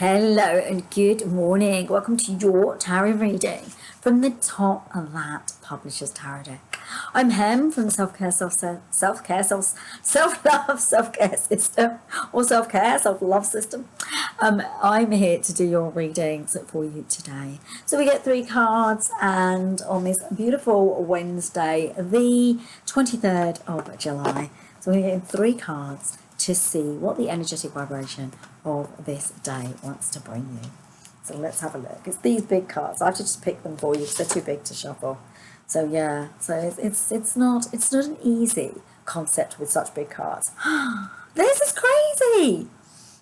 Hello and good morning. Welcome to your tarot reading from the Top of That Publishers Tarot deck. I'm Hem from the Self-Care, Self-Love, Self-Care System, or Self-Care, Self-Love System. I'm here to do your readings for you today. So we get 3 cards, and on this beautiful Wednesday, the 23rd of July, so we're getting 3 cards to see what the energetic vibration of this day wants to bring you. So let's have a look. It's these big cards. I have to just pick them for you because they're too big to shuffle. So yeah, so it's not an easy concept with such big cards. This is crazy.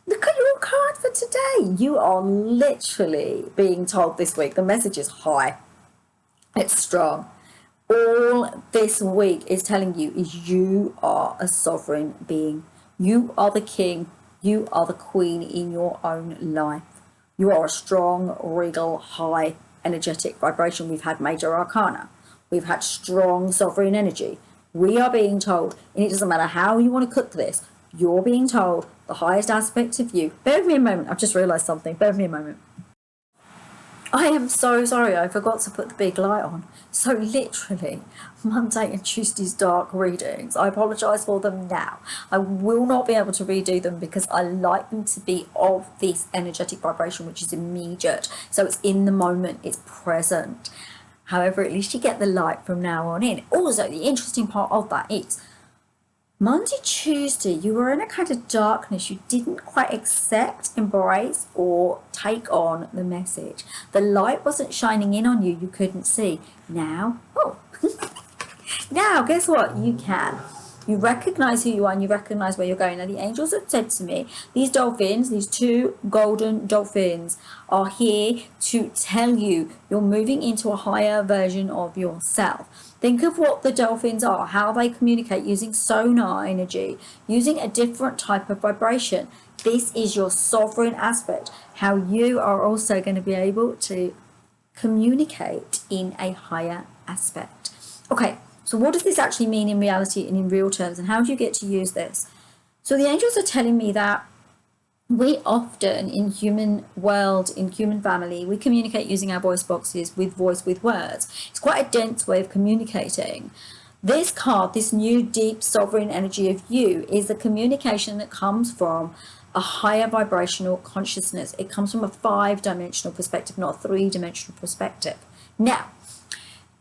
Look at your card for today. You are literally being told this week, the message is high. It's strong. All this week is telling you is you are a sovereign being. You are the king, you are the queen in your own life. You are a strong, regal, high, energetic vibration. We've had major arcana. We've had strong sovereign energy. We are being told, and it doesn't matter how you want to cook this, you're being told the highest aspect of you. Bear with me a moment. I've just realised something. Bear with me a moment. I am so sorry, I forgot to put the big light on. So literally, Monday and Tuesday's dark readings, I apologise for them now. I will not be able to redo them because I like them to be of this energetic vibration, which is immediate. So it's in the moment, it's present. However, at least you get the light from now on in. Also, the interesting part of that is, Monday, Tuesday, you were in a kind of darkness. You didn't quite accept, embrace, or take on the message. The light wasn't shining in on you. You couldn't see. Now, now, guess what? You can. You recognize who you are and you recognize where you're going. Now, the angels have said to me, these dolphins, these 2 golden dolphins, are here to tell you you're moving into a higher version of yourself. Think of what the dolphins are, how they communicate using sonar energy, using a different type of vibration. This is your sovereign aspect, how you are also going to be able to communicate in a higher aspect. Okay, so what does this actually mean in reality and in real terms, and how do you get to use this? So the angels are telling me that we often in human world, in human family, we communicate using our voice boxes with words. It's quite a dense way of communicating. This card, this new deep sovereign energy of you, is the communication that comes from a higher vibrational consciousness. It comes from a 5-dimensional perspective, not a 3-dimensional perspective. Now,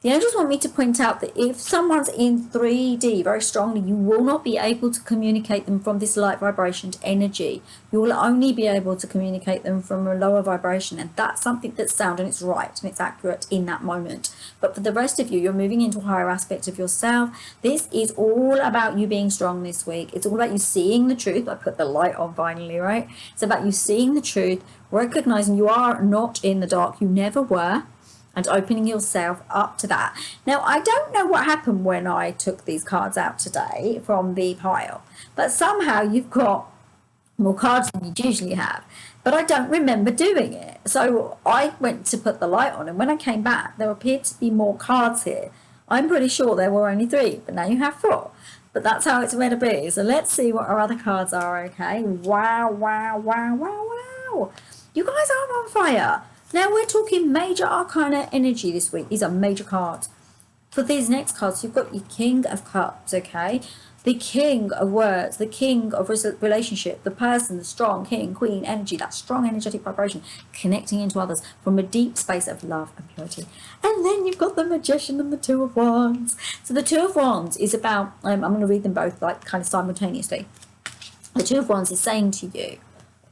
the angels want me to point out that if someone's in 3D very strongly, you will not be able to communicate them from this light vibration to energy. You will only be able to communicate them from a lower vibration, and that's something that's sound and it's right and it's accurate in that moment. But for the rest of you, you're moving into a higher aspect of yourself. This is all about you being strong this week. It's all about you seeing the truth. I put the light on finally, right? It's about you seeing the truth, recognizing you are not in the dark. You never were. And opening yourself up to that. Now, I don't know what happened when I took these cards out today from the pile, but somehow you've got more cards than you usually have, but I don't remember doing it. So I went to put the light on, and when I came back, there appeared to be more cards here. I'm pretty sure there were only 3, but now you have 4. But that's how it's meant to be. So let's see what our other cards are, okay? Wow, wow, wow, wow, wow. You guys are on fire. Now we're talking major arcana energy this week. These are major cards. For these next cards, you've got your King of Cups, okay? The King of Words, the King of Relationship, the person, the strong King, Queen energy, that strong energetic vibration, connecting into others from a deep space of love and purity. And then you've got the Magician and the 2 of Wands. So the 2 of Wands is about, I'm going to read them both like kind of simultaneously. The 2 of Wands is saying to you,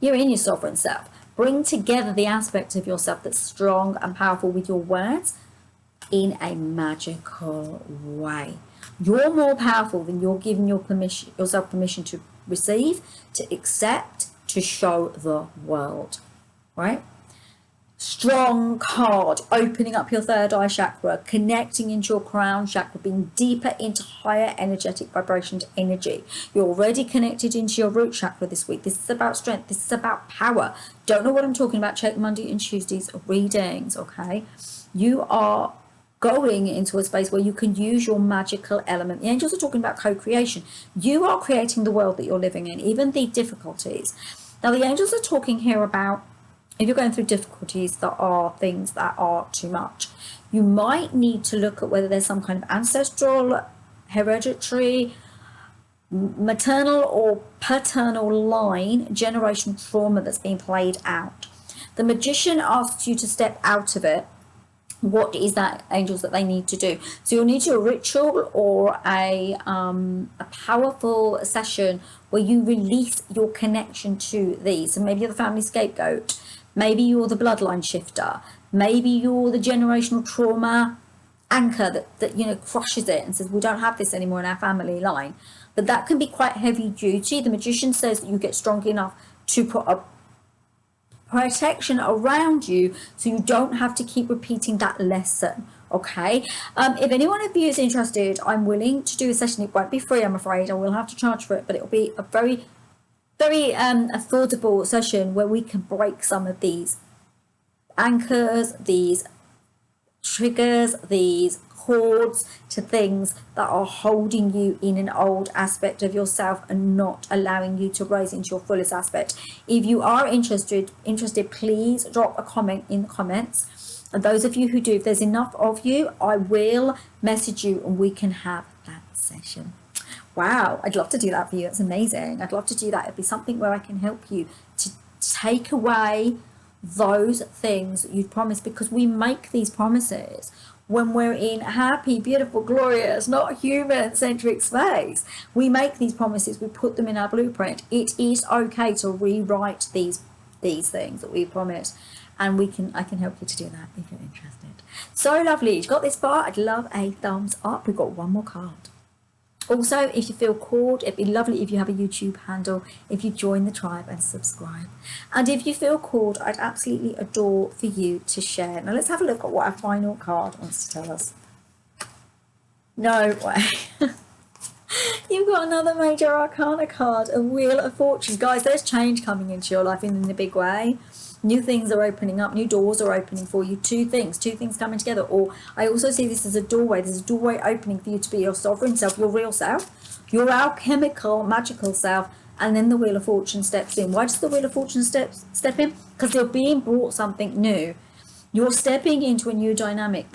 you're in your sovereign self. Bring together the aspect of yourself that's strong and powerful with your words in a magical way. You're more powerful than you're giving yourself permission to receive, to accept, to show the world, right? Strong card, opening up your 3rd eye chakra, connecting into your crown chakra, being deeper into higher energetic vibrations energy. You're already connected into your root chakra this week. This is about strength. This is about power. Don't know what I'm talking about? Check Monday and Tuesday's readings, okay? You are going into a space where you can use your magical element. The angels are talking about co-creation. You are creating the world that you're living in, even the difficulties. Now, the angels are talking here about if you're going through difficulties that are things that are too much, you might need to look at whether there's some kind of ancestral, hereditary, maternal or paternal line generational trauma that's being played out. The magician asks you to step out of it. What is that, angels, that they need to do? So you'll need to do a ritual or a powerful session where you release your connection to these. So maybe you're the family scapegoat, maybe you're the bloodline shifter, maybe you're the generational trauma anchor that you know, crushes it and says we don't have this anymore in our family line. But that can be quite heavy duty. The magician says that you get strong enough to put a protection around you so you don't have to keep repeating that lesson. Okay, if anyone of you is interested, I'm willing to do a session. It won't be free, I'm afraid. I will have to charge for it, but it'll be a very affordable session where we can break some of these anchors, these triggers, these cords to things that are holding you in an old aspect of yourself and not allowing you to rise into your fullest aspect. If you are interested, please drop a comment in the comments. And those of you who do, if there's enough of you, I will message you and we can have that session. Wow, I'd love to do that for you. It's amazing. I'd love to do that. It'd be something where I can help you to take away those things that you've promised, because we make these promises when we're in happy, beautiful, glorious, not human-centric space. We make these promises, we put them in our blueprint. It is okay to rewrite these things that we promised, and I can help you to do that if you're interested. So lovely, you got this far. I'd love a thumbs up. We've got one more card. Also, if you feel called, it'd be lovely if you have a YouTube handle, if you join the tribe and subscribe. And if you feel called, I'd absolutely adore for you to share. Now let's have a look at what our final card wants to tell us. No way. You've got another major arcana card, a Wheel of Fortune. Guys, there's change coming into your life in a big way. New things are opening up, new doors are opening for you, two things coming together. Or I also see this as a doorway. There's a doorway opening for you to be your sovereign self, your real self, your alchemical, magical self, and then the Wheel of Fortune steps in. Why does the Wheel of Fortune step in? Because you're being brought something new. You're stepping into a new dynamic.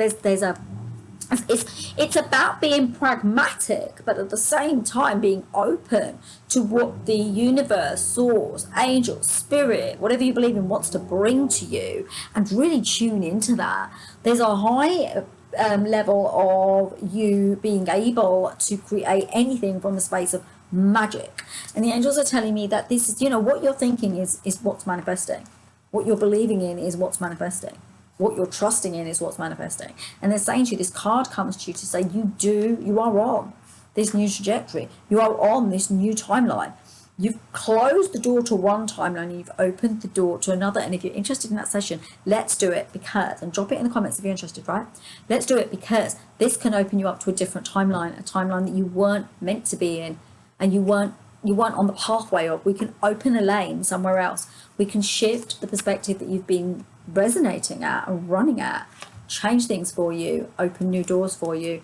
It's about being pragmatic, but at the same time being open to what the universe, source, angels, spirit, whatever you believe in, wants to bring to you, and really tune into that. There's a high level of you being able to create anything from the space of magic. And the angels are telling me that this is, you know, what you're thinking is what's manifesting. What you're believing in is what's manifesting. What you're trusting in is what's manifesting. And they're saying to you, this card comes to you to say you are on this new trajectory. You are on this new timeline. You've closed the door to one timeline, you've opened the door to another. And if you're interested in that session, let's do it, because, and drop it in the comments if you're interested, right? Let's do it, because this can open you up to a different timeline, a timeline that you weren't meant to be in, and you weren't on the pathway of. We can open a lane somewhere else. We can shift the perspective that you've been resonating at and running at, change things for you, open new doors for you.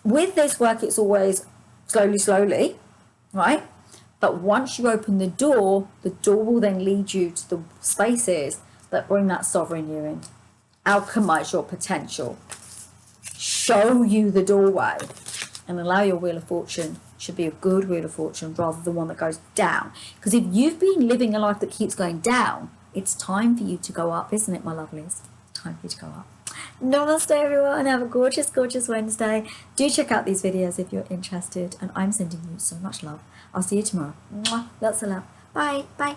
With this work, it's always slowly, right? But once you open the door will then lead you to the spaces that bring that sovereign you in, alchemize your potential, show you the doorway, and allow your Wheel of Fortune should be a good Wheel of Fortune rather than one that goes down. Because if you've been living a life that keeps going down, it's time for you to go up, isn't it, my lovelies? Time for you to go up. Namaste, everyone. Have a gorgeous, gorgeous Wednesday. Do check out these videos if you're interested. And I'm sending you so much love. I'll see you tomorrow. Mwah. Lots of love. Bye. Bye.